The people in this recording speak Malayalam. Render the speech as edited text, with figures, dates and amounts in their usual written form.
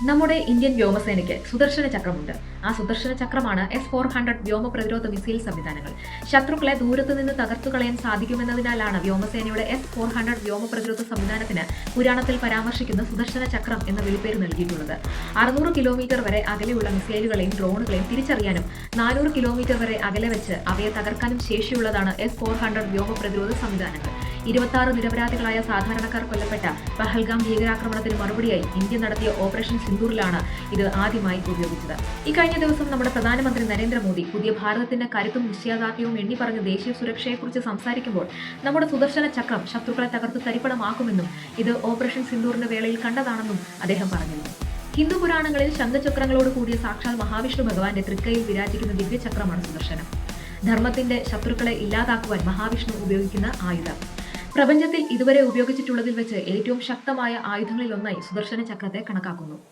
നമ്മുടെ ഇന്ത്യൻ വ്യോമസേനയ്ക്ക് സുദർശന ചക്രമുണ്ട്. ആ സുദർശന ചക്രമാണ് S-400 വ്യോമ പ്രതിരോധ മിസൈൽ സംവിധാനങ്ങൾ. ശത്രുക്കളെ ദൂരത്തു നിന്ന് തകർത്തു കളയാൻ സാധിക്കുമെന്നതിനാലാണ് വ്യോമസേനയുടെ S-400 വ്യോമ പ്രതിരോധ സംവിധാനത്തിന് പുരാണത്തിൽ പരാമർശിക്കുന്ന സുദർശന ചക്രം എന്ന വിളിപ്പേര് നൽകിയിട്ടുള്ളത്. 600 കിലോമീറ്റർ വരെ അകലെയുള്ള മിസൈലുകളെയും ഡ്രോണുകളെയും തിരിച്ചറിയാനും 400 കിലോമീറ്റർ വരെ അകലെ വെച്ച് അവയെ തകർക്കാനും ശേഷിയുള്ളതാണ് S-400 വ്യോമ പ്രതിരോധ സംവിധാനങ്ങൾ. 26 നിരപരാധികളായ സാധാരണക്കാർ കൊല്ലപ്പെട്ട പഹൽഗാം ഭീകരാക്രമണത്തിന് മറുപടിയായി ഇന്ത്യ നടത്തിയ ഓപ്പറേഷൻ സിന്ദൂറിലാണ് ഇത് ആദ്യമായി ഉപയോഗിച്ചത്. ഇക്കഴിഞ്ഞ ദിവസം നമ്മുടെ പ്രധാനമന്ത്രി നരേന്ദ്രമോദി പുതിയ ഭാരതത്തിന്റെ കരുത്തും നിശ്ചയദാർഢ്യവും എണ്ണി പറഞ്ഞ് ദേശീയ സുരക്ഷയെക്കുറിച്ച് സംസാരിക്കുമ്പോൾ നമ്മുടെ സുദർശന ചക്രം ശത്രുക്കളെ തകർത്ത് തരിപ്പണമാക്കുമെന്നും ഇത് ഓപ്പറേഷൻ സിന്ദൂറിന്റെ വേളയിൽ കണ്ടതാണെന്നും അദ്ദേഹം പറഞ്ഞിരുന്നു. ഹിന്ദു പുരാണങ്ങളിൽ ശംഖചക്രങ്ങളോട് കൂടിയ സാക്ഷാൽ മഹാവിഷ്ണു ഭഗവാന്റെ തൃക്കൈയിൽ വിരാജിക്കുന്ന ദിവ്യചക്രമാണ് സുദർശനം. ധർമ്മത്തിന്റെ ശത്രുക്കളെ ഇല്ലാതാക്കുവാൻ മഹാവിഷ്ണു ഉപയോഗിക്കുന്ന ആയുധം. പ്രപഞ്ചത്തിൽ ഇതുവരെ ഉപയോഗിച്ചിട്ടുള്ളതിൽ വെച്ച് ഏറ്റവും ശക്തമായ ആയുധങ്ങളിലൊന്നായി സുദർശന ചക്രത്തെ കണക്കാക്കുന്നു.